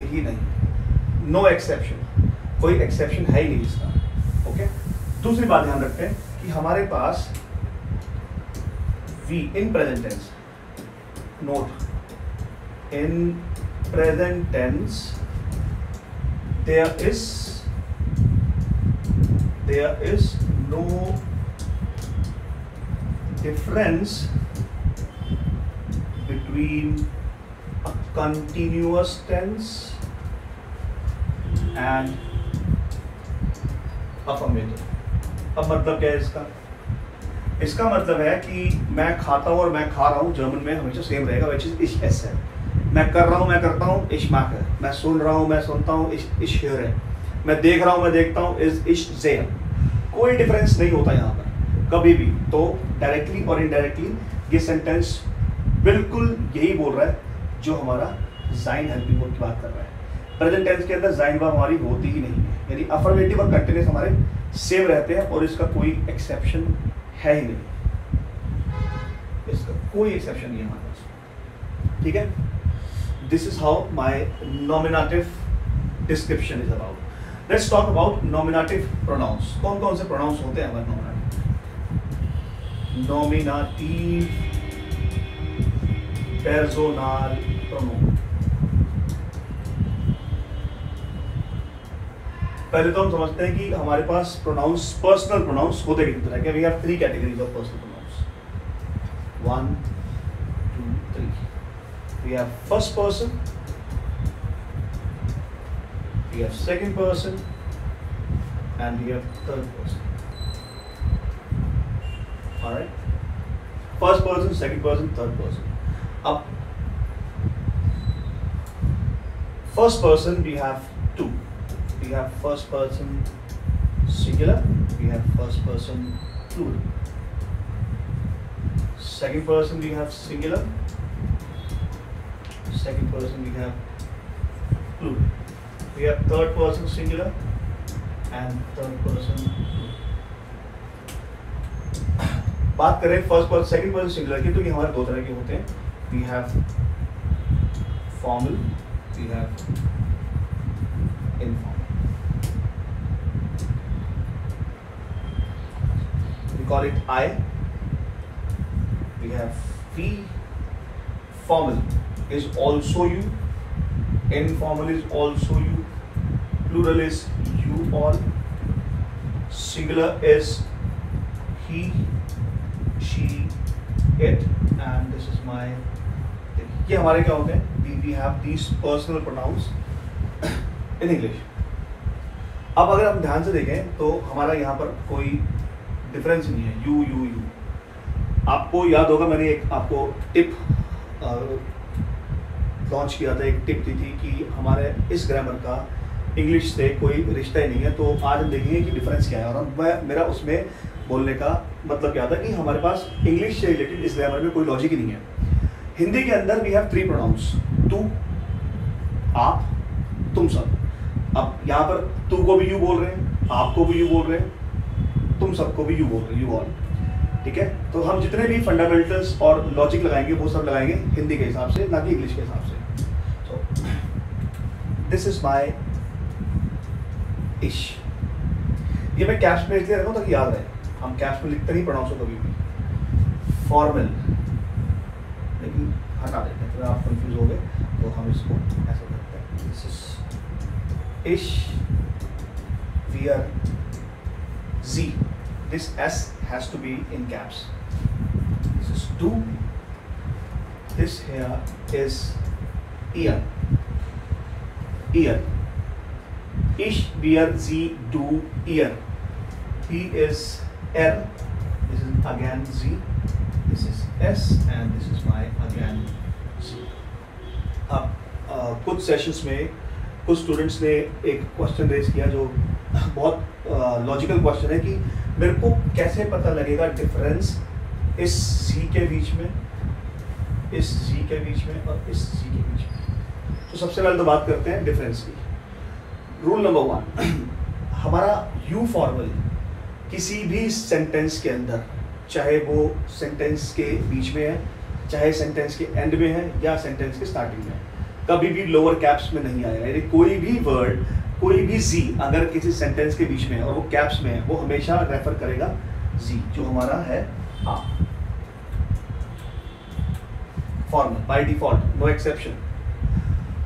ही नहीं, no exception, कोई exception है ही नहीं इसका। ओके, दूसरी बात ध्यान रखते हैं कि हमारे पास we in present tense, not in present tense there is no difference between a continuous tense and affirmative। अब मतलब क्या है इसका? इसका मतलब है कि मैं खाता हूँ और मैं खा रहा हूँ, जर्मन में हमेशा सेम रहेगा, विच इज इश एस है। मैं कर रहा हूँ, मैं करता हूँ, इश मैक है। मैं सुन रहा हूँ, मैं सुनता हूँ, इश हियर है। मैं देख रहा हूँ, मैं देखता हूँ, इश ज़ेयर। कोई डिफरेंस नहीं होता यहाँ पर कभी भी। तो डायरेक्टली और इनडायरेक्टली ये सेंटेंस बिल्कुल यही बोल रहा है जो हमारा ज़ाइन हेल्पिंग वर्ब की बात कर रहा है। प्रेजेंट टेंस के अंदर ज़ाइन वर्ब हमारी होती ही नहीं है, यानी अफर्मेटिव और कंटिन्यूस हमारे सेम रहते हैं और इसका कोई एक्सेप्शन है ही नहीं, इसका कोई एक्सेप्शन नहीं है हमारे पास। ठीक है, this is how my nominative description is about. Let's talk about nominative pronouns. कौन कौन से प्रोनाउंस होते हैं हमारे नॉमिनेटिव? Personnel pronoun. पहले तो हम समझते हैं कि हमारे पास प्रोनाउंस, पर्सनल प्रोनाउंस होते कितने तरह के? We have 3 categories of personal pronouns. 1 2 3। We have first person, we have second person, and we have third person. All right, first person, second person, third person. Up first person we have 2. We have first person singular, we have first person plural. Second person we have singular, second person we have plural. We have third person singular and third person plural. बात करें first person second person singular की, तो ये हमारे 2 तरह के होते हैं। We have formal, we have informal। We call it I, we have we। Formal is also you, informal is also you, plural is you all, singular is he, she, it, and this is my। ये हमारे क्या होते हैं? We have these personal pronouns in English। अब अगर हम ध्यान से देखें तो हमारा यहाँ पर कोई डिफरेंस नहीं है, यू यू यू। आपको याद होगा मैंने एक आपको टिप लॉन्च किया था, एक टिप दी थी कि हमारे इस ग्रामर का इंग्लिश से कोई रिश्ता ही नहीं है। तो आज हम देखेंगे कि डिफरेंस क्या है। और मेरा उसमें बोलने का मतलब क्या था कि हमारे पास इंग्लिश से रिलेटेड इस ग्रामर में कोई लॉजिक ही नहीं है। हिंदी के अंदर वी हैव 3 प्रोनाउंस, तू, आप, तुम सब। अब यहाँ पर तू को भी यू बोल रहे हैं, आपको भी यू बोल रहे हैं, तुम सबको भी यू बोल रहे हैं, यू ऑल। ठीक है, तो हम जितने भी फंडामेंटल्स और लॉजिक लगाएंगे वो सब लगाएंगे हिंदी के हिसाब से, ना कि इंग्लिश के हिसाब से। सो दिस इज माई इश। ये मैं कैप्स में इसलिए रखा हूँ ताकि याद रहे। हम कैप्स में लिखते नहीं प्रोनाउंस को कभी भी। फॉर्मल, लेकिन हटा देते हैं, फिर आप कंफ्यूज हो गए तो हम इसको ऐसे करते हैं। दिस इज इश, वी आर जी। This S has to be in caps. This is do. This here is ear. Ear. Ish, beer, Z, do, ear. He is R. This is again Z. This is S, and this is my again Z. अब कुछ sessions में कुछ students ने एक question raise किया जो बहुत logical question है कि मेरे को कैसे पता लगेगा डिफरेंस इस सी के बीच में, इस जी के बीच में और इस जी के बीच में। तो सबसे पहले तो बात करते हैं डिफरेंस की। रूल नंबर 1, हमारा यू फॉर्मल किसी भी सेंटेंस के अंदर, चाहे वो सेंटेंस के बीच में है, चाहे सेंटेंस के एंड में है या सेंटेंस के स्टार्टिंग में है, कभी भी लोअर कैप्स में नहीं आएगा। यानी कोई भी वर्ड, कोई भी जी अगर किसी सेंटेंस के बीच में है और वो कैप्स में है, वो हमेशा रेफर करेगा जी, जो हमारा है आप। Formal by default, no exception.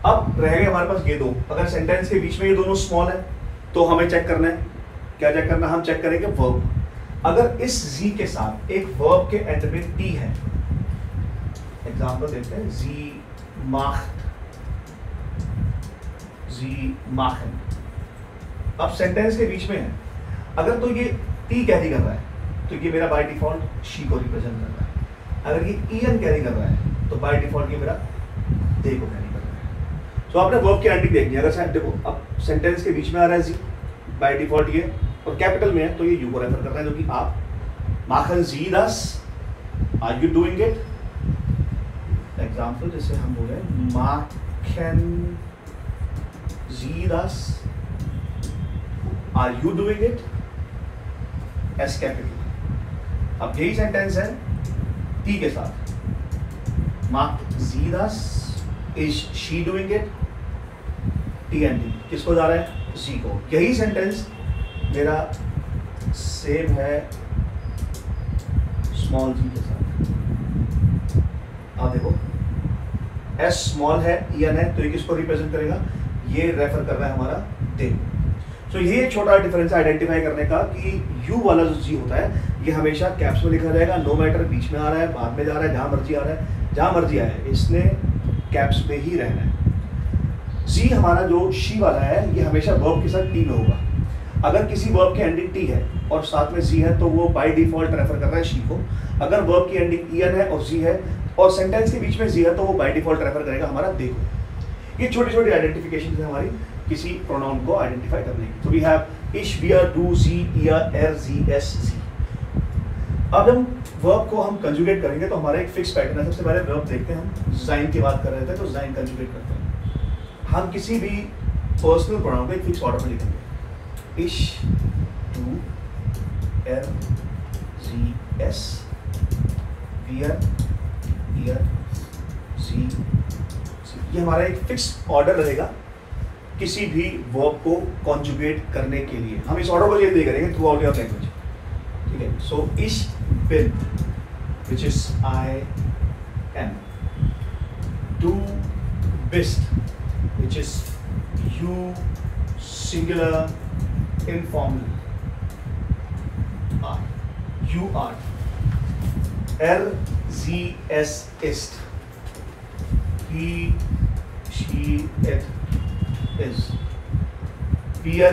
अब रह गए हमारे पास ये दो। अगर सेंटेंस के बीच में ये दोनों स्मॉल है तो हमें चेक करना है, क्या चेक करना है? हम चेक करेंगे वर्ब। अगर इस जी के साथ एक वर्ब के एंड में टी है, एग्जांपल देखते हैं, जी माख्त, जी माखन। अब सेंटेंस के बीच में है, अगर तो ये टी कैरी कर रहा है तो ये मेरा बाय डिफॉल्ट शी को रिप्रेजेंट कर रहा है। अगर ये ईएन कैरी कर रहा है तो बाय डिफॉल्ट ये मेरा दे को कैरी कर रहा है। तो आपने वर्ब की एंडिंग देखनी है। अगर देखो अब सेंटेंस के बीच में आ रहा है जी, बाय डिफॉल्ट ये, और कैपिटल में है तो ये यू को रेफर कर रहा है, जो कि आप। माखन जी दस, are you doing it? Example जैसे हम बोले माखन जी दस, are you doing it? S capital. अब यही सेंटेंस है टी के साथ, माक जी दस, is she doing it? T and D किसको जा रहा है? जी को। यही सेंटेंस मेरा सेम है स्मॉल जी के साथ। आप देखो एस स्मॉल है, ईएन है, तो ये किसको रिप्रेजेंट करेगा? ये रेफर कर रहा है हमारा दे। तो ये एक छोटा डिफरेंस आइडेंटिफाई करने का कि यू वाला जो जी होता है ये हमेशा कैप्स में लिखा जाएगा, नो मैटर बीच में आ रहा है, बाद में जा रहा है, जहां मर्जी आ रहा है, जहां मर्जी आया है, इसने कैप्स में ही रहना है। जी हमारा जो शी वाला है ये हमेशा वर्ब के साथ टी में होगा। अगर किसी वर्ब की एंडिंग टी है और साथ में जी है तो वो बाय डिफॉल्ट रेफर कर रहा है शी को। अगर वर्ब की एंडिंग ईएन है और जी है और सेंटेंस के बीच में जी है तो वो बाय डिफॉल्ट रेफर करेगा हमारा दे को। ये छोटी छोटी आइडेंटिफिकेशन है हमारी किसी प्रोनाउन को आइडेंटिफाई करने की। तो वी हैव इश, वियर, डू, सी, ईयर, एर, जी, एस, जी। अब जब वर्ब को हम कंजुगेट करेंगे तो हमारा एक फिक्स पैटर्न है। सबसे पहले वर्ब देखते हैं, हम ज़ाइन की बात कर रहे थे तो ज़ाइन कंजुगेट करते हैं। हम किसी भी पर्सनल प्रोनाउन को एक फिक्स ऑर्डर में लिखेंगे, इश, डू, एर, जी, एस, वियर, ईयर, जी, ये हमारा एक फिक्स ऑर्डर रहेगा किसी भी वर्ब को कॉन्जुगेट करने के लिए। हम इस ऑर्डर को ये दे करेंगे थ्रू आउट योर लैंग्वेज, ठीक है। सो इश बिन, विच इज आई एम, डू बिस्ट, which is you singular informal, are, you are, एर, जी, एस, इस्ट, he, she, it, is, wir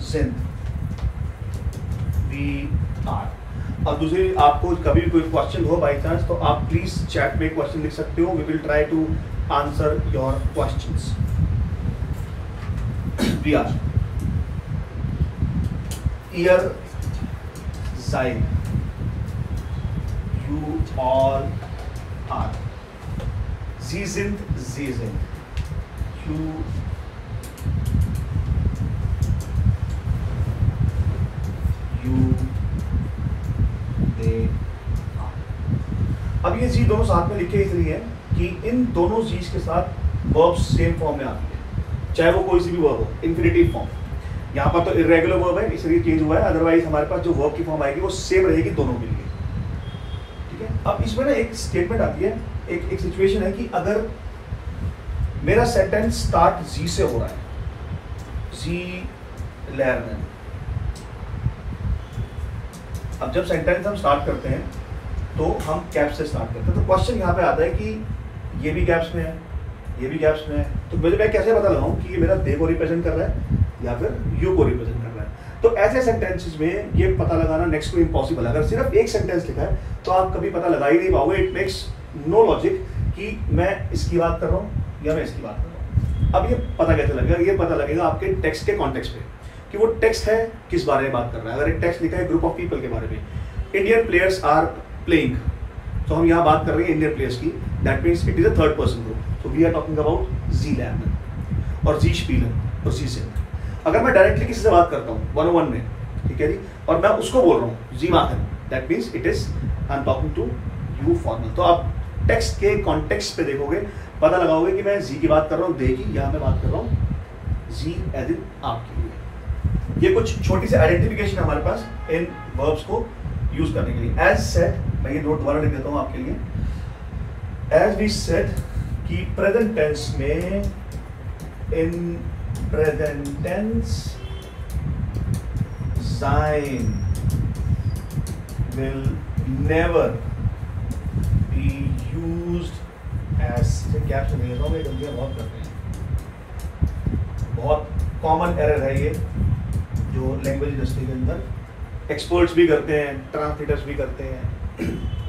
sind, we are। अब दूसरी, आपको कभी कोई क्वेश्चन हो बाई चांस तो आप प्लीज चैट में क्वेश्चन लिख सकते हो। We will try to answer your questions. we are, ihr seid, you all are, Sie sind, sie sind, you, they are। अब ये जी दोनों साथ में लिखे इसलिए है कि इन दोनों जीज के साथ वर्ब्स सेम फॉर्म में आती है, चाहे वो कोई सी भी वर्ब हो, इन्फिनिटिव फॉर्म। यहाँ पर तो इरेगुलर वर्ब है इसलिए चेंज हुआ है, अदरवाइज हमारे पास जो वर्ब की फॉर्म आएगी वो सेम रहेगी दोनों के लिए, ठीक है। अब इसमें ना एक स्टेटमेंट आती है, एक सिचुएशन है कि अगर मेरा सेंटेंस स्टार्ट जी से हो रहा है, जी लर्नर। अब जब सेंटेंस हम स्टार्ट करते हैं तो हम कैप्स से स्टार्ट करते हैं। तो क्वेश्चन यहाँ पे आता है कि ये भी कैप्स में है, ये भी कैप्स में है, तो मैं कैसे पता लगाऊं कि ये मेरा दे को रिप्रेजेंट कर रहा है या फिर यू को रिप्रेजेंट कर रहा है। तो ऐसे सेंटेंसेस में ये पता लगाना नेक्स्ट टू इम्पॉसिबल। अगर सिर्फ एक सेंटेंस लिखा है तो आप कभी पता लगा ही नहीं पाओगे। इट मेक्स नो लॉजिक कि मैं इसकी बात कर रहा हूँ या मैं इसकी बात कर रहा हूँ। अब ये पता कैसे लगेगा? ये पता लगेगा आपके टेक्स्ट के कॉन्टेक्स्ट पे कि वो टेक्स्ट है किस बारे में बात कर रहा है। अगर एक टेक्स्ट लिखा है ग्रुप ऑफ पीपल के बारे में, इंडियन प्लेयर्स आर प्लेइंग, तो हम यहाँ बात कर रहे हैं इंडियन प्लेयर्स की, that means it is a third person group. So we are talking about जी लैमन और जी स्पीलर और जी सिंह। अगर मैं डायरेक्टली किसी से बात करता हूँ 101 में, ठीक है जी, और मैं उसको बोल रहा हूँ जी माखन, that means it is I am talking to you formal. तो आप टेक्स्ट के कॉन्टेक्स्ट पे देखोगे पता लगाओगे कि मैं जी की बात कर रहा हूँ, दे की, यहाँ मैं बात कर रहा हूँ जी एज इन आपके लिए। ये कुछ छोटी सी आइडेंटिफिकेशन है हमारे पास इन वर्ब्स को यूज करने के लिए। एज सेड, मैं ये नोट दोबारा लिख देता हूँ आपके लिए। एज वी सेड कि प्रेजेंट टेंस में, in present tense sein will never be used as, क्या सुन रहे हो, गलतियां बहुत करते हैं, बहुत कॉमन एरर है ये जो लैंग्वेज इंडस्ट्री के अंदर एक्सपर्ट्स भी करते हैं, ट्रांसलेटर्स भी करते हैं,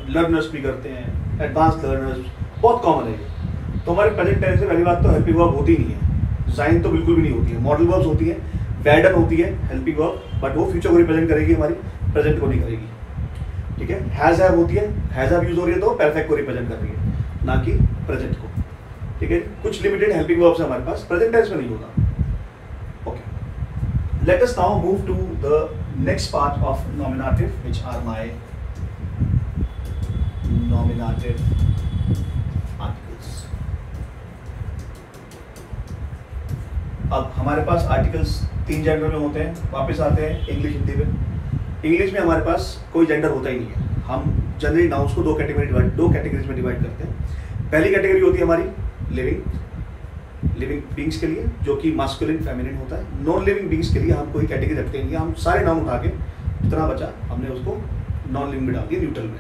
लर्नर्स भी करते हैं, एडवांस लर्नर्स, बहुत कॉमन है ये। तो हमारे प्रेजेंट टेंस से पहली बात तो हेल्पिंग वर्ब होती नहीं है, साइन तो बिल्कुल भी नहीं होती है, मॉडल वर्ब्स होती है, वैडन होती है हेल्पिंग वर्ब, बट वो फ्यूचर को रिप्रेजेंट करेगी, हमारी प्रेजेंट को नहीं करेगी। ठीक है, हैज हैव होती है, हैज हैव यूज हो रही है तो परफेक्ट को रिप्रेजेंट कर रही है, ना कि प्रेजेंट को। ठीक है, कुछ लिमिटेड हेल्पिंग वर्ब्स है हमारे पास, प्रेजेंट टेंस में नहीं होगा। Okay, let us now move to the next part of nominative, which are my nominative articles. अब हमारे पास आर्टिकल्स 3 जेंडर में होते हैं, वापस आते हैं इंग्लिश हिंदी में। इंग्लिश में हमारे पास कोई जेंडर होता ही नहीं है, हम जनरली नाउन्स को दो कैटेगरीज में डिवाइड करते हैं। पहली कैटेगरी होती है हमारी लिविंग बींग्स के लिए, जो कि मास्कुलिन फेमिनिन होता है। नॉन लिविंग बींग्स के लिए हम कोई कैटेगरी रखते नहीं, हम सारे नाउन उठा के जितना बचा हमने उसको नॉन लिविंग में डाल दिया, न्यूट्रल में।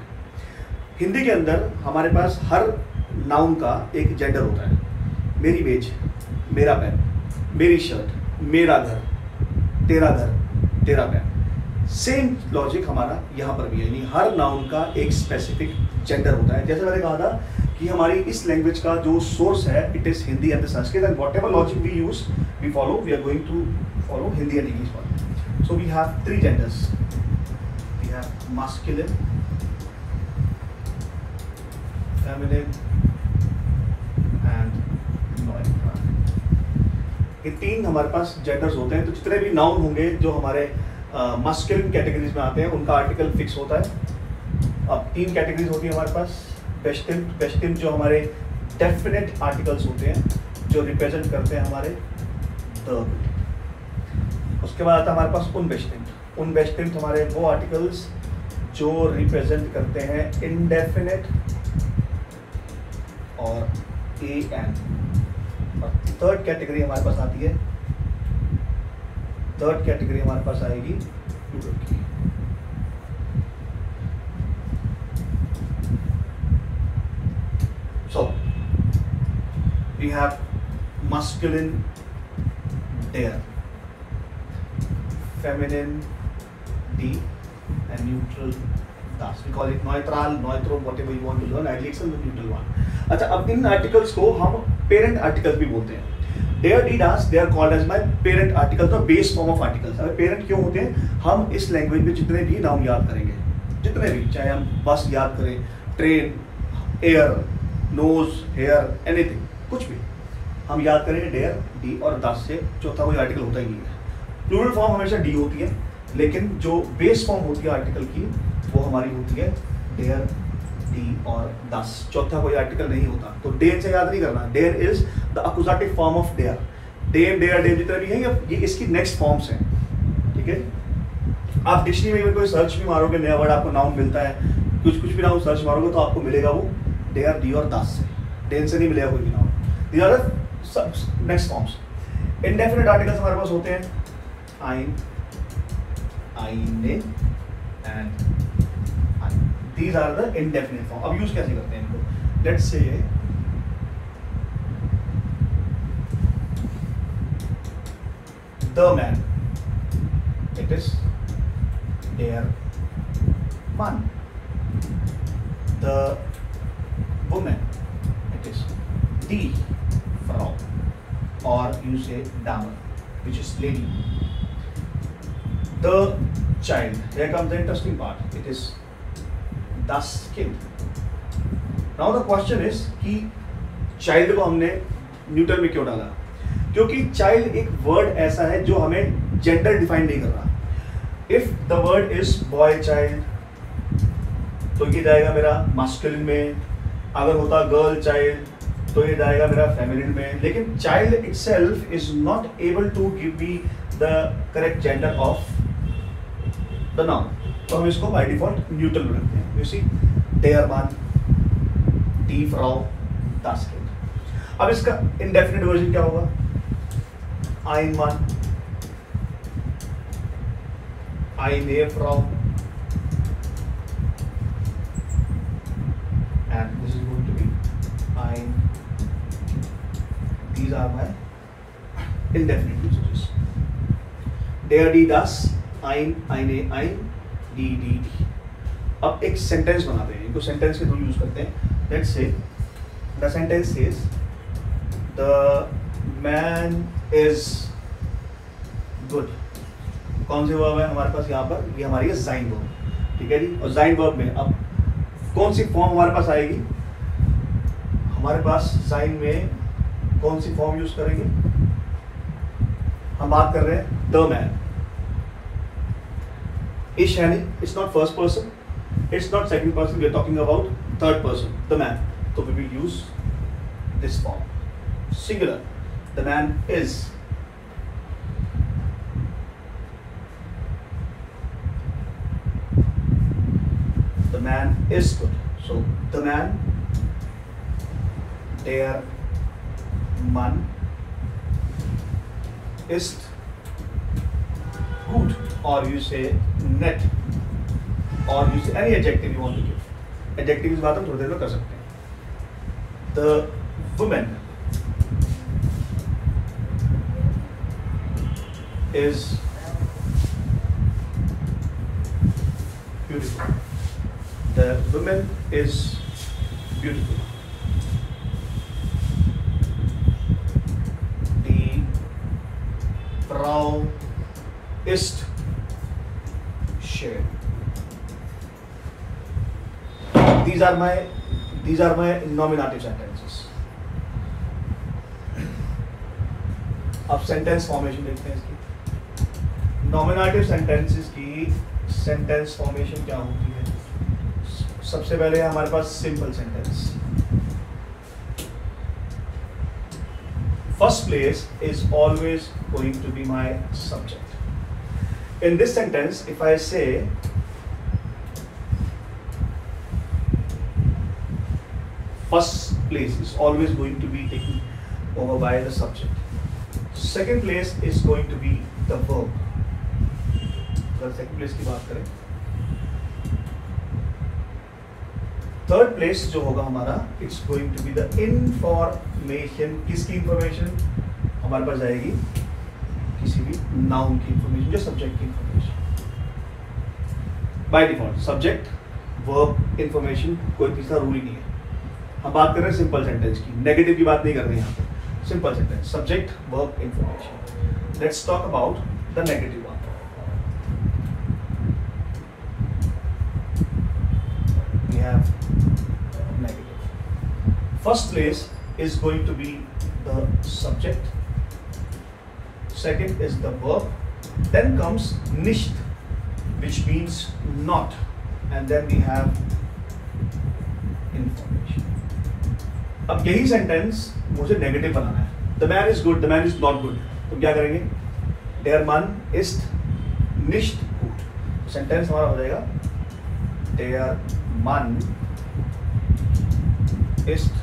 हिंदी के अंदर हमारे पास हर नाउन का एक जेंडर होता है, मेरी मेज, मेरा पेन, मेरी शर्ट, मेरा घर, तेरा घर, तेरा पेन। सेम लॉजिक हमारा यहाँ पर भी है, यानी हर नाउन का एक स्पेसिफिक जेंडर होता है। जैसे मैंने कहा था कि हमारी इस लैंग्वेज का जो सोर्स है it is Hindi and Sanskrit, and whatever logic we use we follow, we are going to follow Hindi and English one. So we have 3 genders, वी have masculine, feminine and neutral। ये 3 हमारे पास जेंडर्स होते हैं। तो जितने भी नाउन होंगे जो हमारे मास्कुलिन कैटेगरीज में आते हैं उनका आर्टिकल फिक्स होता है। अब 3 कैटेगरीज होती है हमारे पास। बेस्टिम जो हमारे डेफिनेट आर्टिकल्स होते हैं जो रिप्रेजेंट करते हैं हमारे द। उसके बाद आता है हमारे पास उन बेस्टिम हमारे वो आर्टिकल्स जो रिप्रेजेंट करते हैं इनडेफिनेट और ए एन। और थर्ड कैटेगरी हमारे पास आती है, थर्ड कैटेगरी हमारे पास आएगी प्लूरल की। So we have masculine there, feminine D, and neutral das. We call it neutral, neutrum, whatever you want to learn. I'll explain the neutral one. अच्छा, अब इन आर्टिकल्स को हम पेरेंट आर्टिकल्स भी बोलते हैं। Dear D das, they are called as my parent articles, तो base form of articles. अब parent क्यों होते हैं? हम इस लैंग्वेज में जितने भी नाउन याद करेंगे, जितने भी, चाहे हम बस याद करें, train, air, nose, hair, anything, कुछ भी हम याद करेंगे डेयर, डी और दास से चौथा कोई आर्टिकल होता ही नहीं है। प्लूरल फॉर्म हमेशा डी होती है, लेकिन जो बेस फॉर्म होती है आर्टिकल की वो हमारी होती है डेयर, डी और दास। चौथा कोई आर्टिकल नहीं होता। तो डेयर से याद नहीं करना, डेयर is the accusative form of डेयर। डेम, डेयर, डेम जितने भी हैं ये इसकी नेक्स्ट फॉर्म्स हैं। ठीक है, आप डिक्शनरी में कोई सर्च भी मारोगे, नया वर्ड आपको नाउन मिलता है, कुछ भी नाउन सर्च मारोगे तो आपको मिलेगा वो डेयर, डी और दास से, डेन से नहीं मिलेगा कोई भी noun. These are the next forms. Indefinite articles हमारे पास होते हैं आइन, आइने एंड आइन। These are the indefinite form. अब यूज कैसे करते हैं इनको? Let's say the man, it is देयर वन। द वुमेन, इट इज दी frau, or you say dame, which is lady. The child, here comes the interesting part, it is das Kind. Now the question is कि child को हमने neutral में क्यों डाला? क्योंकि child एक वर्ड ऐसा है जो हमें जेंडर डिफाइन नहीं कर रहा। If the word is boy child तो ये जाएगा मेरा masculine में, अगर होता गर्ल चाइल्ड तो ये जाएगा मेरा फेमिनिन में, लेकिन child itself is not able to give me the correct gender of the noun, तो हम इसको बाय डिफॉल्ट न्यूट्रल में रखते हैं। यू सी देयर मान, डी फ्राउ, das Kind। अब इसका इंडेफिनिट वर्जन क्या होगा? ein Mann, eine Frau, and this is going to be ein. These are my indefinite usages. Der, die, das, ein, eine, ein, die, die। अब एक सेंटेंस बनाते हैं, इनको सेंटेंस के थ्रू यूज करते हैं। Let's say the sentence is the man is good. कौन से वर्ब है हमारे पास यहाँ पर? ये हमारी है ज़ाइन वर्ब, ठीक है जी। और ज़ाइन वर्ब में अब कौन सी फॉर्म हमारे पास आएगी? हमारे पास ज़ाइन में कौन सी फॉर्म यूज करेंगे? हम बात कर रहे हैं द मैन। इश है नहीं, it's not first person, it's not second person, we are talking about third person, the man. तो we will use this form singular, the man is. The man is good. So the man, der Mann ist gut, or you say nett, or you say any adjective you want to give. Adjective की बात हम थोड़ी देर में कर सकते हैं। The woman is beautiful. The woman is beautiful. Die Frau ist schön. These are my nominative sentences. अब sentence formation देखते हैं इसकी। नॉमिनेटिव सेंटेंसेस की सेंटेंस फॉर्मेशन क्या होती है? सबसे पहले हमारे पास simple sentence. First place is always going to be my subject. In this sentence if I say first place is always going to be taken over by the subject. Second place is going to be the verb. अगर second place की बात करें, third place जो होगा हमारा, it's going to be the information. किसकी information हमारे पास जाएगी? किसी भी नाउन की इंफॉर्मेशन, जो सब्जेक्ट की information. By default subject, verb, information, कोई तीसरा रूल ही नहीं है। हम बात कर रहे हैं सिंपल सेंटेंस की, नेगेटिव की बात नहीं कर रहे हैं यहाँ पे। Simple sentence, subject, verb, information. Let's talk about the negative one. We have negative. First place is going to be the subject. Second is the verb. Then comes nicht, which means not, and then we have information. अब यही sentence मुझे negative बनाना है। The man is good, the man is not good। तो क्या करेंगे? Der Mann ist nicht gut। Sentence हमारा हो जाएगा Der Mann ist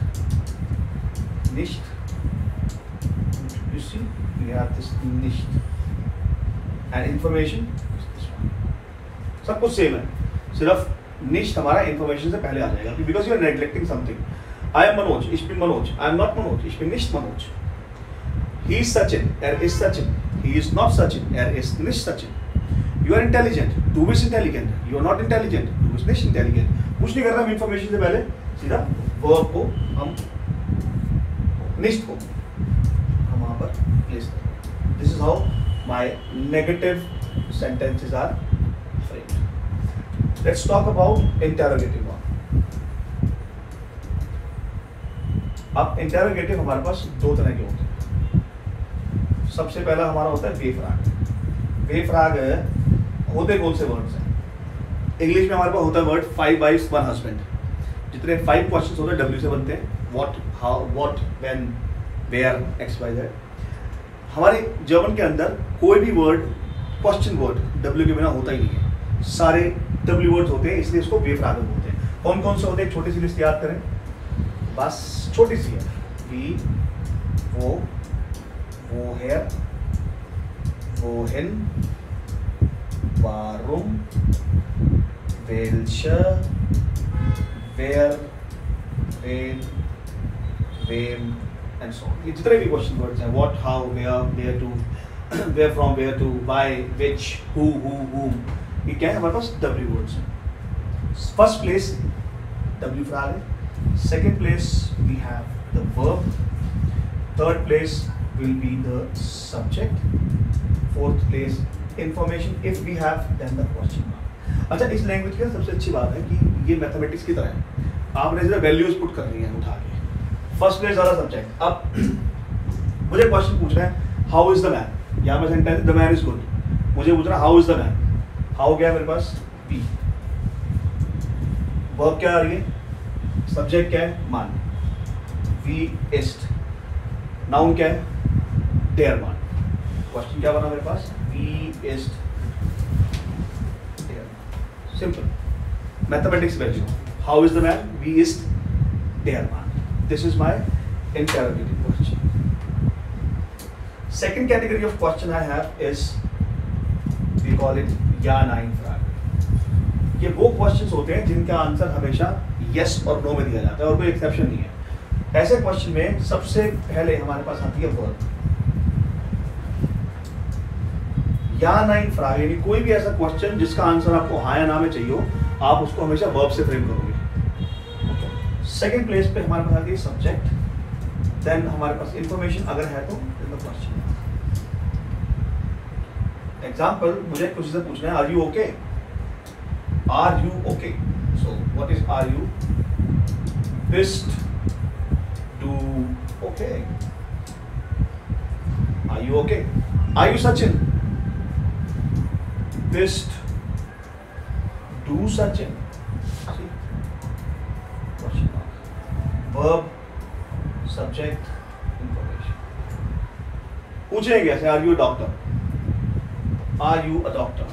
nicht gut. You see, we have this nicht, and information is this one. सब कुछ same है, सिर्फ nicht हमारा information से पहले आ जाएगा, because you are neglecting something. I am Manoj, ich bin Manoj. I am not Manoj, ich bin nicht Manoj. He is Sachin, ist Sachin. He is not Sachin, ist nicht Sachin. You are intelligent, du bist intelligent. You are not intelligent, du bist nicht intelligent. कुछ नहीं कर रहा हम information से पहले, सीधा verb को हम निश्चित को हम वहाँ पर प्लेस करें। This is how my negative sentences are framed. Let's talk about interrogative one. अब इंटरोगेटिव हमारे पास दो तरह के होते हैं। सबसे पहला हमारा होता है बेफ्राग। बेफ्राग होते कौन से वर्ड्स हैं? इंग्लिश में हमारे पास होता है वर्ड 5 wives 1 husband। जितने 5 क्वेश्चंस होते हैं W से बनते हैं। What, how, what, when, where, X Y Z. हमारे जर्मन के अंदर कोई भी वर्ड क्वेश्चन वर्ड डब्ल्यू के बिना होता ही नहीं है, सारे डब्ल्यू वर्ड्स होते हैं, इसलिए इसको वे फ्रागे बोलते हैं। कौन कौन से होते हैं, छोटी सी लिस्ट याद करें, बस छोटी सी है। वी, वो hair, wohin, warum, welche, where, when, wem and so on। ये जितने भी क्वेश्चन वर्ड्स हैं, what, how, where to, where from, where to, why, which, who, whom, ये क्या है हमारे पास W वर्ड्स हैं। फर्स्ट प्लेस W फ्राग है, second place we have the verb, third place will be the subject, fourth place information if we have then the question mark। अच्छा, इस लैंग्वेज की सबसे अच्छी बात है कि ये मैथमेटिक्स की तरह है, आपने जैसे वैल्यूज पुट करनी है उठा के, फर्स्ट प्लेस वाला सब्जेक्ट। अब मुझे क्वेश्चन पूछ रहा है हाउ इज द मैन, यहाँ पे sentence the man is good, मुझे पूछ रहा है how is the man, how क्या है मेरे पास बी, वर्ब क्या आ रही है, सब्जेक्ट क्या है मान, वी इस्ट, नाउन क्या है देयर मान। क्वेश्चन क्या बना मेरे पास, वी इस्ट देयर, simple mathematics value, how is the man, वी इस्ट देयर मान, this is my interrogative question. Second category of question I have is we call it या नाइन फ्राग। ये वो क्वेश्चंस होते हैं जिनका आंसर हमेशा यस और नो में दिया जाता है और कोई एक्सेप्शन नहीं है। ऐसे क्वेश्चन में सबसे पहले हमारे पास आती है वर्ब, या नाइन फ्राग, यानी कोई भी ऐसा क्वेश्चन जिसका आंसर आपको हाँ या ना में चाहिए हो, आप उसको हमेशा वर्ब से फ्रेम करोगे। सेकंड प्लेस पे हमारे पास आती है सब्जेक्ट, देन हमारे पास इंफॉर्मेशन अगर है तो क्वेश्चन। एग्जाम्पल, मुझे कुछ से पूछना है are you okay, are you okay, so what is are you, बिस्ट डू okay, are you okay, are you Sachin, Bist do Sachin, question mark, verb, subject, information। पूछेंगे कैसे, are you a doctor, are you a doctor,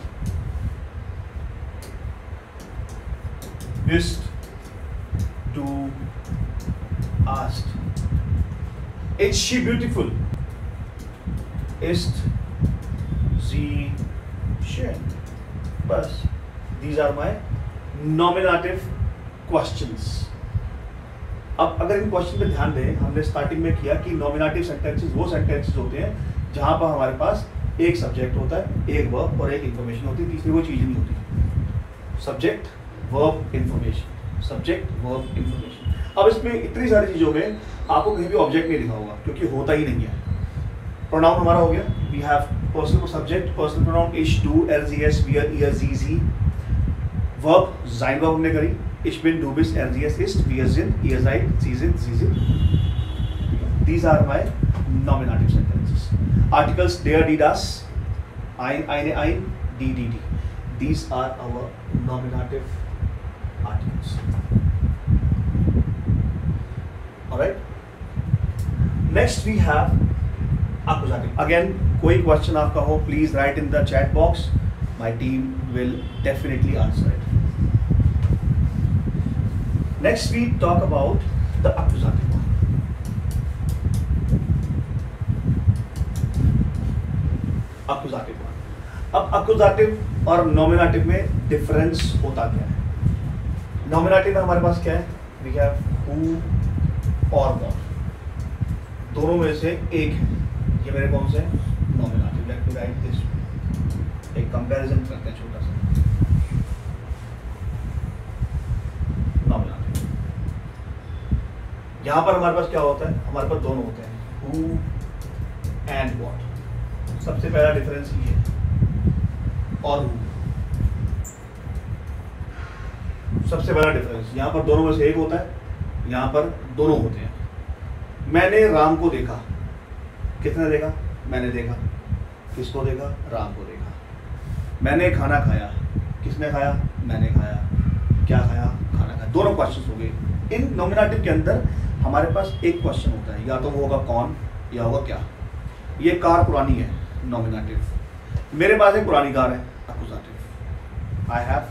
bist du asked, is she beautiful, ist sie schön, बस these are my nominative questions। अब अगर इन question पे ध्यान दें, हमने starting में किया कि नॉमिनेटिव सेंटेंसेस वो सेंटेंसेस होते हैं जहां पर हमारे पास एक सब्जेक्ट होता है, एक वर्ब और एक इंफॉर्मेशन होती है, तीसरी कोई चीज नहीं होती। Subject verb information, subject verb information. अब इसमें इतनी सारी चीजों में आपको कहीं भी ऑब्जेक्ट नहीं लिखा होगा क्योंकि होता ही नहीं है। प्रोनाउन हमारा हो गया, वी हैव पर्सनल को सब्जेक्ट, पर्सनल प्रोनाउन इश, do, er, sie, es, wir, ihr, sie, sie। Verb sein verb हमने करी, ich bin, du bist, er, sie, es ist, wir sind, ihr seid, sie sind, sie sind। These are my nominative sentences। Articles der, die, das, ein, eine, ein, die, die। These are our nominative articles। Alright। Next we have accusative। Again, कोई question आपका हो please write in the chat box, my team will definitely answer it. Next we talk about the accusative one। accusative one। अब accusative और nominative में difference होता क्या है। nominative में हमारे पास क्या है, वी हैव who और what, दोनों में से एक है। ये मेरे कौन से nominative, let me right this, एक कंपैरिजन करते हैं छोटा सा। नॉमिनेटिव, यहाँ पर हमारे पास क्या होता है, हमारे पास दोनों होते हैं, हु एंड व्हाट। सबसे पहला डिफरेंस ये है, और हु सबसे बड़ा डिफरेंस, यहाँ पर दोनों में से एक होता है, यहाँ पर दोनों होते हैं। मैंने राम को देखा, किसने देखा, मैंने देखा, किसको देखा, राम को देखा। मैंने खाना खाया, किसने खाया, मैंने खाया, क्या खाया, खाना खाया। दोनों क्वेश्चंस हो गए। इन नॉमिनेटिव के अंदर हमारे पास एक क्वेश्चन होता है, या तो वो होगा कौन या होगा क्या। ये कार पुरानी है, नॉमिनेटिव। मेरे पास एक पुरानी कार है, accusative. I have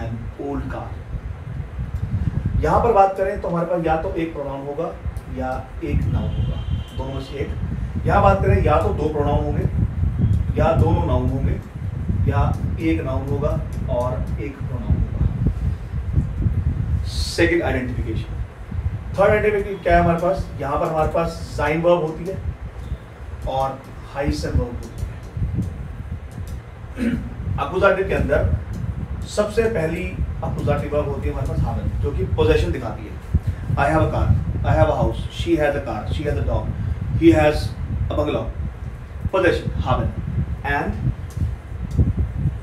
an old car. यहां पर बात करें तो हमारे पास या तो एक प्रोनाउन होगा या एक नाउन होगा, दोनों में से एक। यहां बात करें या तो दो प्रोनाउन होंगे या दोनों नाउन होंगे, या एक नाउन होगा और एक प्रोनाउन होगा। Second identification. थर्ड आइडेंटिफिकेशन क्या है हमारे पास? यहां पर हमारे पास साइन वर्ब होती है और हाइसन वर्ब होती है। अक्यूजेटिव के अंदर सबसे पहली अक्यूजेटिव वर्ब होती है हमारे पास हावन, जो कि पोजेशन दिखाती है। I have a car, I have a house, she has a car, she has a dog, he has a bungalow. Possession हावन। And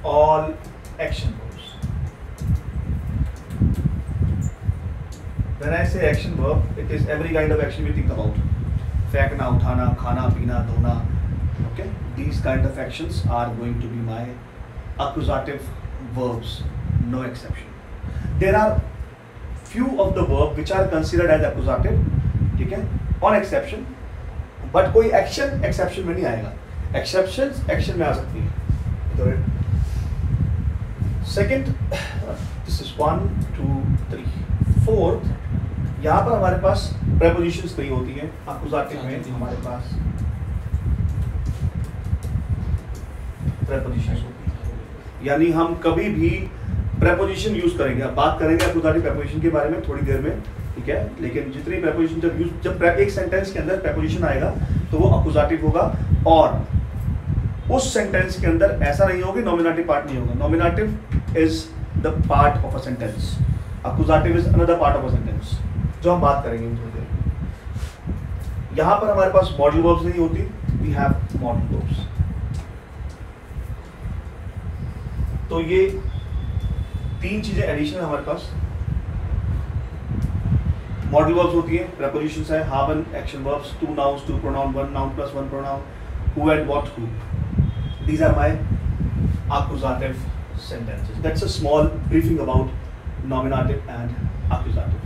all action verbs. When I say action verb, it is every kind of action we think about. फेंकना, उठाना, खाना, पीना, धोना. Okay, these kind of actions are going to be my accusative verbs, no exception. There are few of the verb which are considered as accusative, ठीक है, on exception, but कोई action exception में नहीं आएगा. Exceptions action में आ सकती है. Second, this is 1 2 3 4। यहाँ पर हमारे पास प्रेपोजिशंस कई होती हैं अक्यूजेटिव में। हमारे पास प्रेपोजिशंस होती हैं, यानी हम कभी भी प्रेपोजिशन यूज करेंगे। अब बात करेंगे अक्यूजेटिव प्रेपोजिशन के बारे में थोड़ी देर में, ठीक है। लेकिन जितनी प्रेपोजिशन जब एक सेंटेंस के अंदर प्रेपोजिशन आएगा तो वो अक्यूजेटिव होगा, और उस सेंटेंस के अंदर ऐसा नहीं होगा, नॉमिनेटिव पार्ट नहीं होगा। Nominative is the part of a sentence, accusative is another part of a sentence, जो हम बात करेंगे थोड़ी देर। यहां पर हमारे पास मॉडल वर्ब्स नहीं होती, वी हैव मॉडल वर्ब्स। तो ये तीन चीजें एडिशनल हमारे पास। मॉडल वर्ब्स होती है, प्रेपोजिशंस है, हावन, action verbs, two nouns, two pronoun, one noun plus one pronoun, who and what who. These are my accusative sentences. That's a small briefing about nominative and accusative.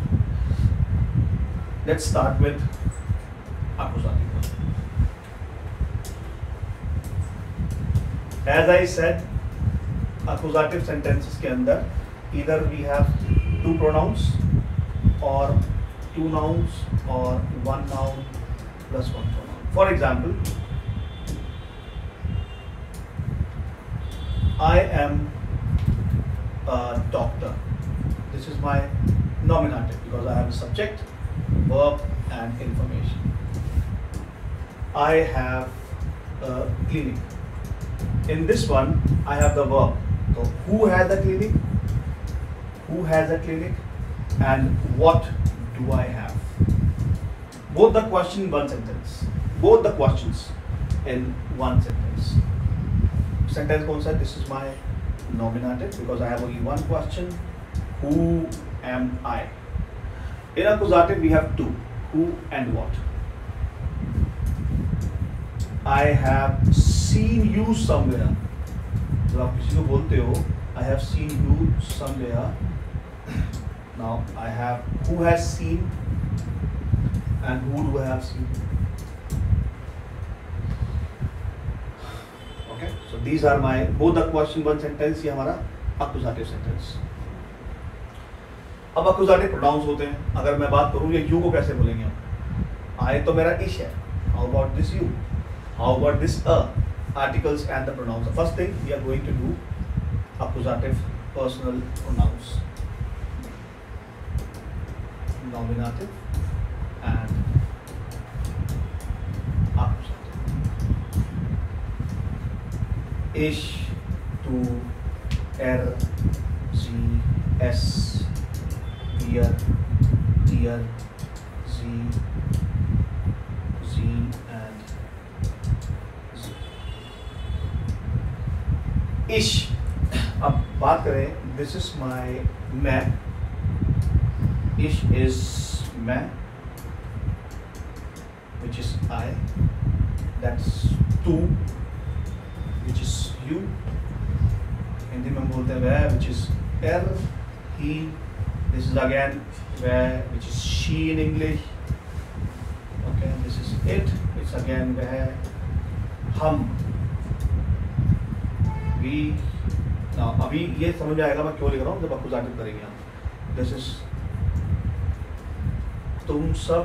Let's start with accusative. As I said, accusative sentences के अंदर either we have two pronouns or two nouns or one noun plus one pronoun. For example, I am a doctor. This is my nominative because I have a subject, verb and information. I have a clinic. In this one, I have the verb. So who has a clinic? Who has a clinic? And what do I have? Both the question in one sentence. Both the questions in one sentence. Sentence कौन सा है? This is my nominative because I have only one question. Who am I? In accusative we have two. Who and what. I have seen you somewhere. जब आप किसी को बोलते हो, I have seen you somewhere. Now I have who has seen and who do I have seen. So these are my both the question one sentence, ये हमारा accusative sentence. अब accusative pronouns होते हैं। अगर मैं बात करूँ ये you को कैसे बोलेंगे हम? I तो मेरा ish है. How about this you? How about this a? Articles and the pronouns. The first thing we are going to do accusative personal pronouns. Nominative and accusative. Ish, to, G, S, dear, dear, Z, and Z. Ish. अब बात करें, this is my मैं. Ish is मैं, which is I. That's to, which is you. Hindi में बोलते हैं वह, which is er, he, This is again where, which is she in English. Okay, this is it. It's again where हम, we. Now अभी ये समझ में आएगा मैं क्यों लिख रहा हूँ जब accusative करेंगे हम. This is तुम सब.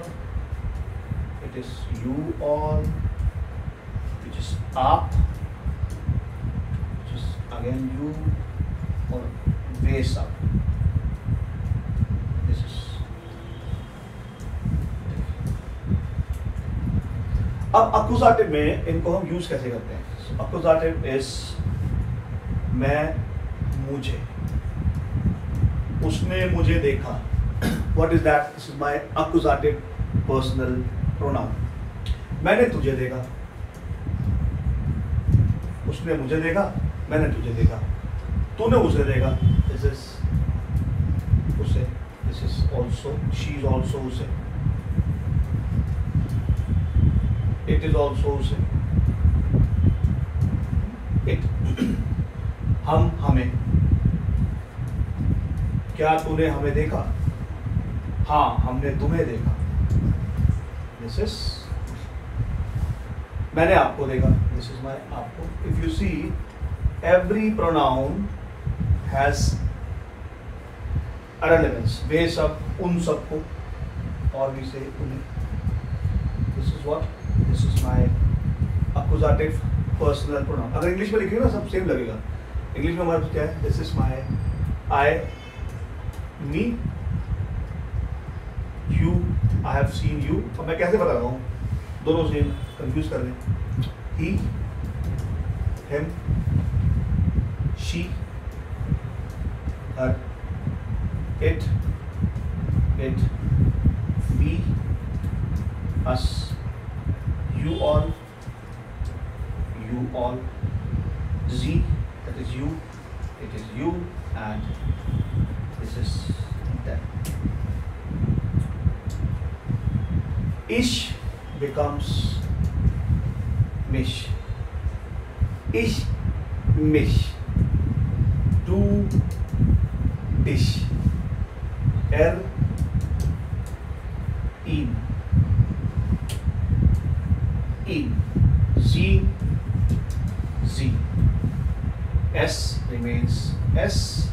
It is you all, which is आप, which is again you, or वे सब. This is. अब accusative में इनको हम यूज कैसे करते हैं? So, accusative is मैं, मुझे, उसने मुझे देखा. What is that? This is my accusative personal pronoun. मैंने तुझे देखा. उसने मुझे देखा, मैंने तुझे देखा. तूने उसे देखा. This is उसे. This is also, she is also उसे. It is also उसे. It. हम, हमें. क्या तूने हमें देखा? हाँ, हमने तुम्हें देखा. This is मैंने आपको देखा. This is my आपको. If you see, every pronoun has a relevance. वे सब, उन सबको, और भी से उन्हें. This is what? This is my accusative personal pronoun. अगर इंग्लिश में लिखेंगे ना सब सेम लगेगा. इंग्लिश में हमारे पास क्या है? This is my I, me, you, I have seen you. अब मैं कैसे बता रहा हूँ? दोनों सेम, कंफ्यूज कर लें. He, him, she, her, it, we, us, you all, z, that is you, it is you, and this is them. Ish becomes mish. Ish, mish. To dish. In. Z. S remains S.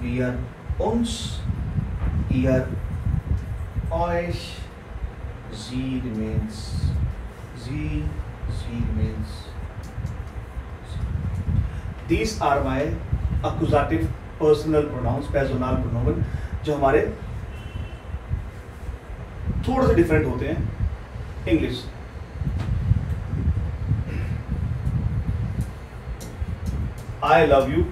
Wir, uns, ihr, euch. Z remains Z. These are my accusative personal pronouns, personal pronoun, जो हमारे थोड़े से different होते हैं English. I love you,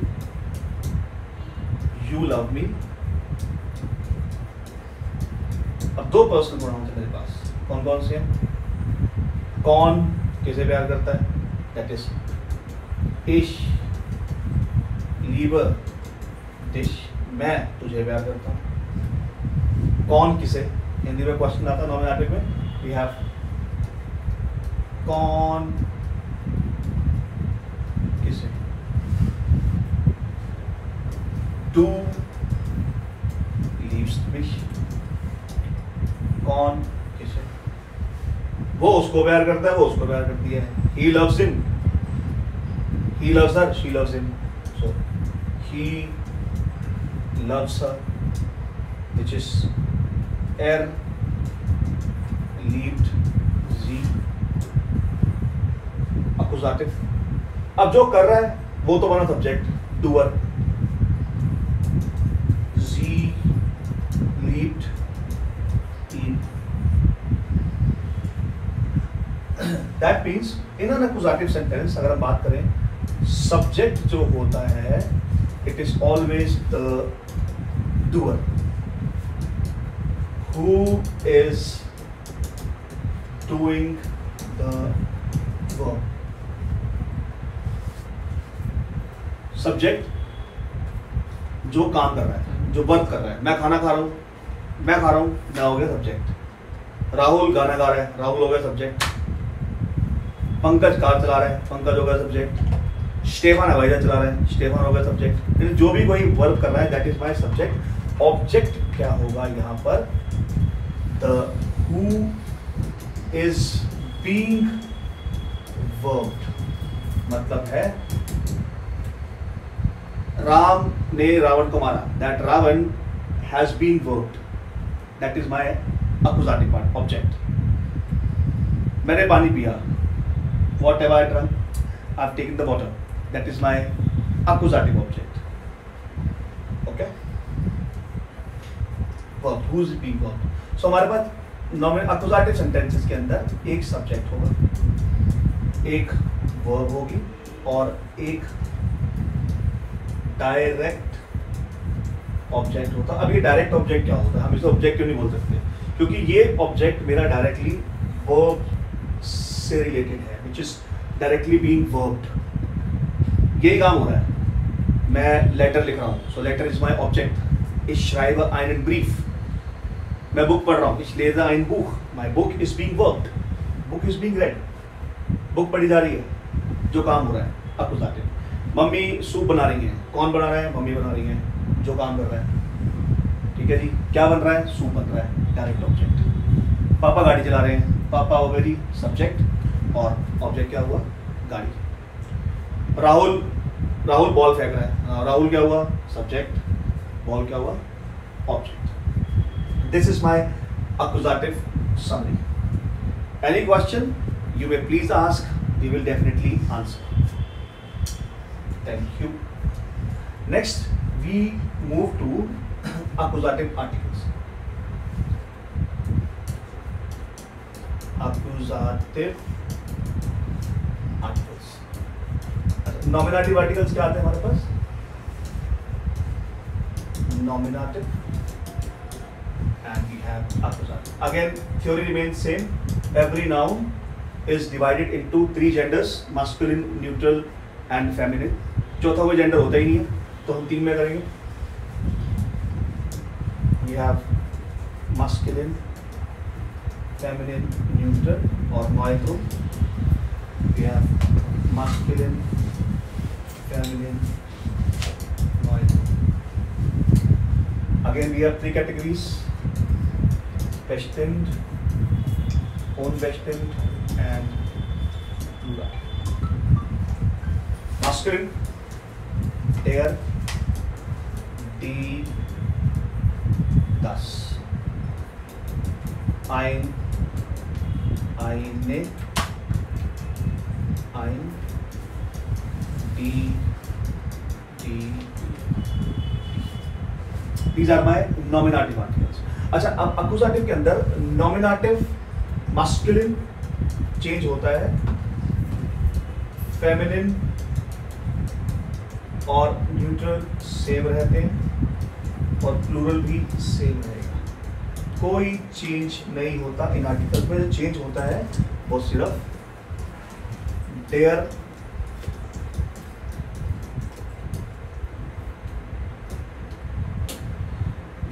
you love me. अब दो personal pronoun है मेरे पास. कौन कौन से हैं? कौन किसे प्यार करता है? दैट इज इश. लीवर, डिश. मैं तुझे प्यार करता हूँ. कौन किसे? हिंदी में क्वेश्चन आता है नॉमिनेटिव में. वी हैव कौन किसे. Du liebst mich. कौन किसे? वो उसको प्यार करता है, वो उसको प्यार करती है. He loves him. He loves her. She loves him. So he loves her, which is liebt sie. Accusative. अब जो कर रहा है वो तो बना subject, doer. Liebt ihn. That means in an accusative sentence अगर हम बात करें, subject जो होता है it is always the doer who is doing the verb. Subject जो काम कर रहा है, जो वर्क कर रहा है. मैं खाना खा रहा हूँ, मैं खा रहा हूँ, मैं हो गया सब्जेक्ट. राहुल गाना गा रहा है, राहुल हो गया सब्जेक्ट. पंकज कार चला रहा है, पंकज हो गया सब्जेक्ट. स्टेफान हवाई जहाज चला रहा है, स्टेफान हो गया सब्जेक्ट। जो भी कोई वर्ब कर रहा है that is my subject. Object क्या होगा यहाँ पर, the who is being verbed, मतलब है राम ने रावण को मारा, that Ravan has been verbed, that is my accusative part, object. मैंने पानी पिया, what have I drunk, I have taken the water, that is my accusative object. Okay, verb, who is being verbed. So हमारे पास accusative sentences के अंदर एक subject होगा, एक वर्ब होगी और एक डायरेक्ट ऑब्जेक्ट होता। अब ये डायरेक्ट ऑब्जेक्ट क्या होता है, हम इसे ऑब्जेक्ट क्यों नहीं बोल सकते, क्योंकि ये ऑब्जेक्ट मेरा डायरेक्टली वर्ब से रिलेटेड है, विच इज डायरेक्टली बीइंग वर्ब्ड। यही काम हो रहा है, मैं लेटर लिख रहा हूँ, so letter is my object. Ich schreibe einen Brief, मैं बुक पढ़ रहा हूँ, ich lese ein Buch, my book is being worked, book is being read, book पढ़ी जा रही है, जो काम हो रहा है एक्यूजेटिव। मम्मी सूप बना रही हैं, कौन बना रहा है, मम्मी बना रही हैं, जो काम कर रहा है। ठीक है जी, क्या बन रहा है, सूप बन रहा है, डायरेक्ट ऑब्जेक्ट। पापा गाड़ी चला रहे हैं, पापा हो गया जी सब्जेक्ट, और ऑब्जेक्ट क्या हुआ, गाड़ी। राहुल बॉल फेंक रहा है, राहुल क्या हुआ, सब्जेक्ट, बॉल क्या हुआ, object. This is my accusative summary. Any question you may please ask, we will definitely answer. Thank you. Next we move to accusative articles. Accusative articles. Nominative articles क्या आते हैं हमारे पास, nominative and we have accusative. Again theory remains same. Every noun is divided into 3 genders, masculine, neutral and feminine. चौथा कोई gender होता ही नहीं है, तो हम 3 में करेंगे। We have masculine, feminine, neutral और neutral. We have masculine, feminine, neutral. Again we have 3 categories: destined, unbestimmed and plural. Masculine, der, die, das. Ein, eine, ein, die, these are my nominative articles. अच्छा, अब accusative के अंदर nominative masculine change होता है, feminine और neutral same रहते हैं और प्लूरल भी सेम रहेगा। कोई चेंज नहीं होता इन आर्टिकल्स में। जो चेंज होता है वो सिर्फ देयर,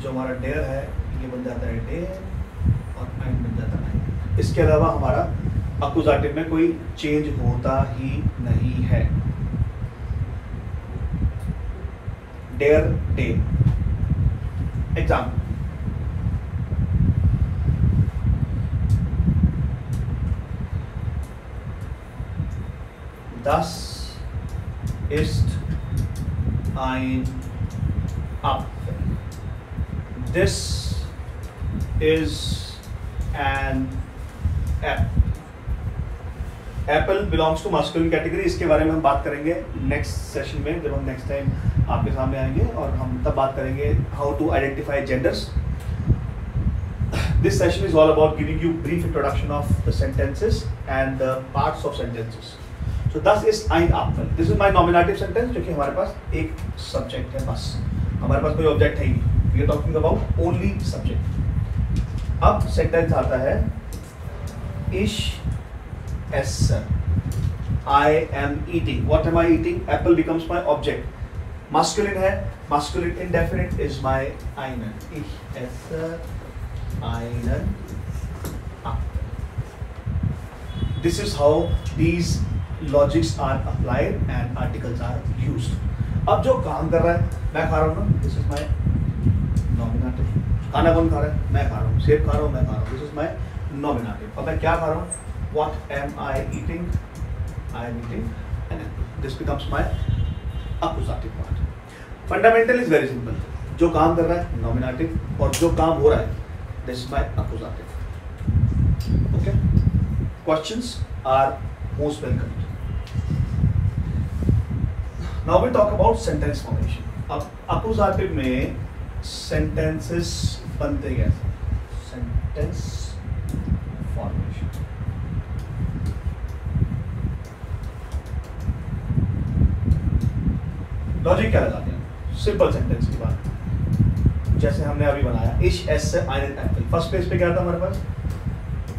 जो हमारा डेयर है ये बन जाता है डेयर और आइन बन जाता है। इसके अलावा हमारा एक्यूजेटिव में कोई चेंज होता ही नहीं है। डेयर, डे। Example, das ist ein Apfel. This is an apple. Apple belongs to masculine category. इसके बारे में हम बात करेंगे नेक्स्ट सेशन में, जब हम नेक्स्ट टाइम आपके सामने आएंगे, और हम तब बात करेंगे how to identify genders. This session is all about giving you brief introduction of the sentences and the parts of sentences. So das ist ein Apfel. This is my nominative sentence, जो कि हमारे पास एक subject है, बस हमारे पास कोई object है ही नहीं। We are talking about only subject. अब सेंटेंस आता है Ich esse. I am eating. What am I eating? Apple becomes my object. Masculine है, masculine indefinite is my einen. Ich esse einen Apfel. This is how these logics are applied and articles are used. अब जो काम कर रहा है, मैं खा रहा हूँ ना, दिस इज माय नॉमिनेटिव। खाना कौन खा रहा है? मैं खा रहा हूँ। सेब खा रहा हूँ, मैं खा रहा हूँ, दिस इज माय नॉमिनेटिव। अब मैं क्या खा रहा हूँ? What am I eating? I am eating an Apple. This becomes my accusative part. Fundamental is very simple, जो काम कर रहा है नॉमिनेटिव, और जो काम हो रहा है this is my accusative. Okay, questions are most welcome. Now we talk about sentence formation. अब अक्यूजेटिव में सेंटेंसेस बनते कैसे? Sentence formation. लॉजिक क्या लगाते हैं? सिंपल सेंटेंस की बात, जैसे हमने अभी बनाया, इश S einen Apple. First place पे क्या था हमारे पास?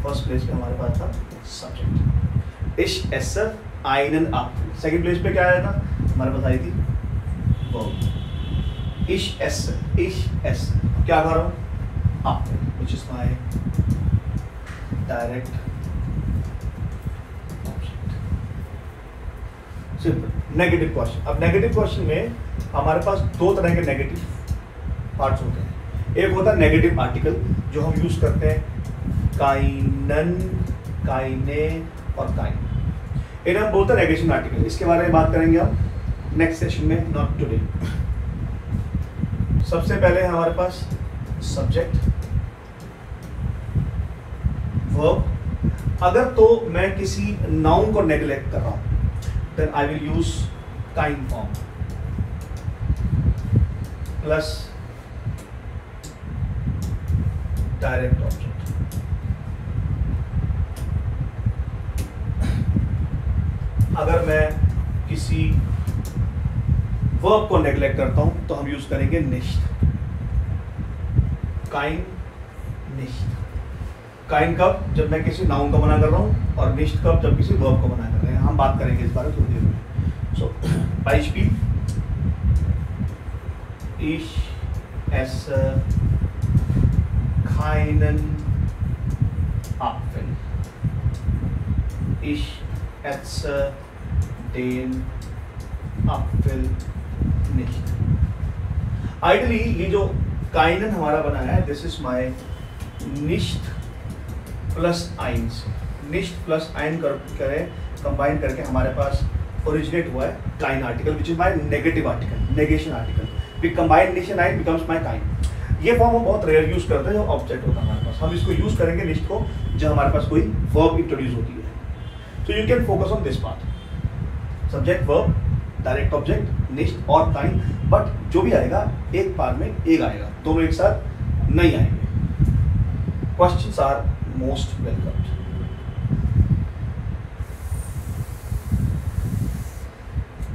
फर्स्ट प्लेस पे हमारे पास था सब्जेक्ट, इश S einen Apple. Second place पे क्या आया था? हमारे पास आई थी वर्ब, इश एस क्या खा रहा हूँ? Apple, which is my direct object. Simple. Negative question. अब नेगेटिव क्वेश्चन में हमारे पास दो तरह के नेगेटिव पार्ट्स होते हैं। एक होता है नेगेटिव आर्टिकल, जो हम यूज करते हैं काइनन, काइने और काइन। इन्हें हम बोलते हैं नेगेशन आर्टिकल। इसके बारे में बात करेंगे हम नेक्स्ट सेशन में, नॉट टुडे। सबसे पहले है हमारे पास सब्जेक्ट, वर्ब। अगर तो मैं किसी नाउन को नेग्लेक्ट कर रहा हूं, then I will use kind form plus direct object। अगर मैं किसी वर्ब को नेग्लेक्ट करता हूं तो हम यूज करेंगे nicht। kind nicht। kind कब? जब मैं किसी नाउन को मना कर रहा हूं, और nicht कब? जब किसी वर्ब को मना कर रहे हैं। हम बात करेंगे इस बारे में थोड़ी देर में। सो Beispiel, ich esse keinen Apfel, ich esse den Apfel nicht। Ideally ये जो काइनन हमारा बना है, this is my nicht plus आइन से, निश्ट प्लस आइन करें, कंबाइन करके हमारे पास ओरिजिनेट हुआ है काइन article, which is my negative article, negation article. We combine निश्ट एंड आइन बिकम्स माय काइन। ये फॉर्म हम बहुत रेयर यूज करते हैं, जो ऑब्जेक्ट होता है हमारे पास। हम इसको यूज करेंगे निश्ट को जब हमारे पास कोई वर्ब इंट्रोड्यूस होती है। So you can focus on this part, subject, verb, direct object, निश्ट और काइन। बट जो भी आएगा एक पार्ट में एक आएगा, दोनों एक साथ नहीं आएंगे। Questions are most welcomed।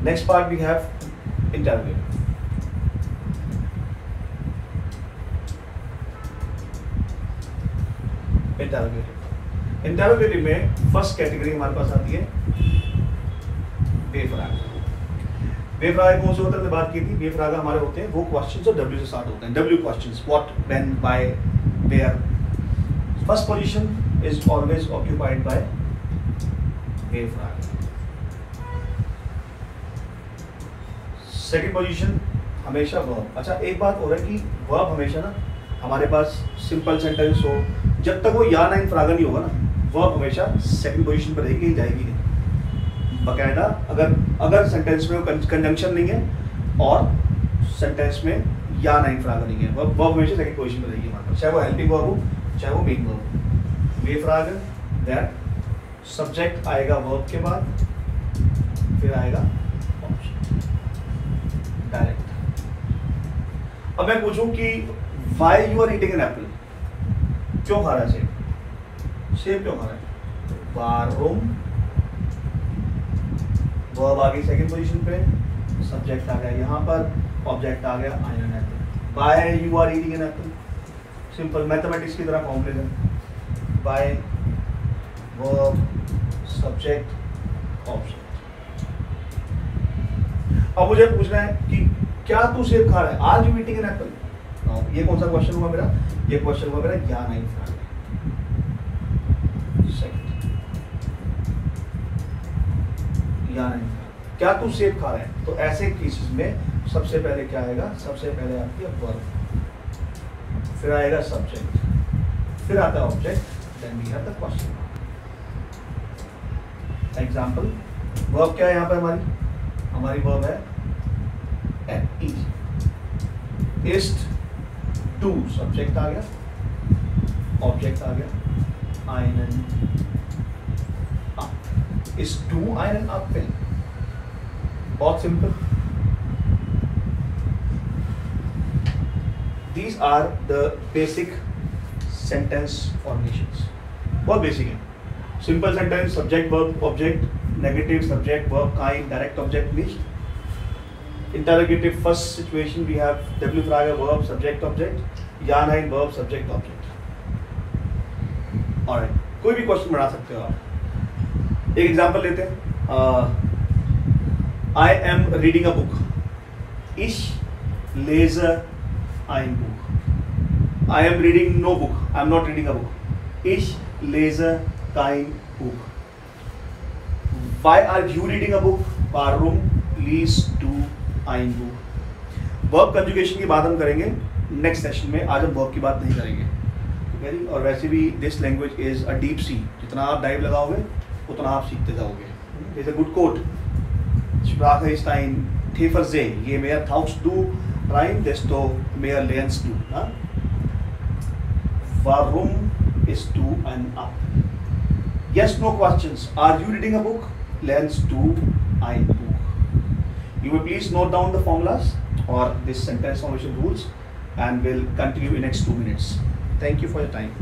Next part we have interrogative। Interrogative में फर्स्ट कैटेगरी हमारे पास आती है बेफ्राग। बेफ्राग कौन से होते हैं? बात की थी, बेफ्राग हमारे होते हैं वो क्वेश्चन जो W से स्टार्ट होते हैं। W questions, what, when, why, where. First position is always occupied by बेफ्राग। सेकंड पोजीशन हमेशा वर्ब। अच्छा, एक बात हो रहा है कि वर्ब हमेशा ना हमारे पास सिंपल सेंटेंस हो, जब तक वो या ना इंफ्रागा नहीं होगा ना, वर्ब हमेशा सेकंड पोजीशन पर रहेगी, जाएगी नहीं। बकायदा अगर सेंटेंस में कंजंक्शन नहीं है और सेंटेंस में या ना इंफ्रागा नहीं है, वर्ब हमेशा सेकंड पोजीशन पर रहेगी हमारे पास, चाहे वो हेल्पिंग वर्ब हो चाहे वो मेन वर्ब हो। बेफ्राग दैट, सब्जेक्ट आएगा वर्ब के बाद, फिर आएगा ऑब्जेक्ट, डायरेक्ट। अब मैं पूछूं कि why you are eating an apple, क्यों खा रहा है सेब? सेब क्यों खा रहा है? वारुम, वर्ब आ गई सेकंड पोजीशन पे, सब्जेक्ट आ गया यहाँ पर, ऑब्जेक्ट आ गया einen apple. Why you are eating an apple, simple mathematics की तरह फॉर्मूले है, बाय, वर्ब, सब्जेक्ट, ऑब्जेक्ट। अब मुझे पूछना है कि क्या तू सेब खा रहा है? आज यू ईटिंग एन एप्पल। ये कौन सा क्वेश्चन हुआ मेरा? ये क्वेश्चन हुआ मेरा या नहीं फ्राग। या नहीं, क्या तू सेब खा रहा है। तो ऐसे केसेस में सबसे पहले क्या आएगा, सबसे पहले आती है वर्ब, फिर आएगा सब्जेक्ट, फिर आता है object, then we have the question. Example, verb क्या है यहाँ पे हमारी वर्ब है ईट, इस्ट, टू सब्जेक्ट आ गया, ऑब्जेक्ट आ गया, einen up, इस टू einen Apfel, बहुत सिंपल। These are the basic sentence formations, बहुत बेसिक है। Simple sentence, subject verb object, negative subject verb काइंड, डायरेक्ट ऑब्जेक्ट लिस्ट। Interrogative first situation we have W फ्रैगर वर्ब सब्जेक्ट ऑब्जेक्ट, या नाइन वर्ब सब्जेक्ट ऑब्जेक्ट। ऑलराइट, कोई भी क्वेश्चन बना सकते हो आप। एक एग्जांपल लेते हैं, I am reading a book. Ich lese ein Buch. I am reading no book. I am not reading a book. Ich lese kein Buch. Why are you reading a book? Warum liest du ein Buch? Verb conjugation की बात हम करेंगे next session में, आज हम verb की बात नहीं करेंगे, ठीक है जी। और वैसे भी this language is a deep sea, जितना आप डाइव लगाओगे उतना आप सीखते जाओगे। It's a good quote, Sprache ist ein tiefer See. Je mehr tauchst du rein, desto mehr lernst du. Ja? Warum isst du ein Apfel? Yes, no questions. Are you reading a book? Lernst du ein Buch? You will please note down the formulas or this sentence formation rules, and we'll continue in next 2 minutes. Thank you for your time.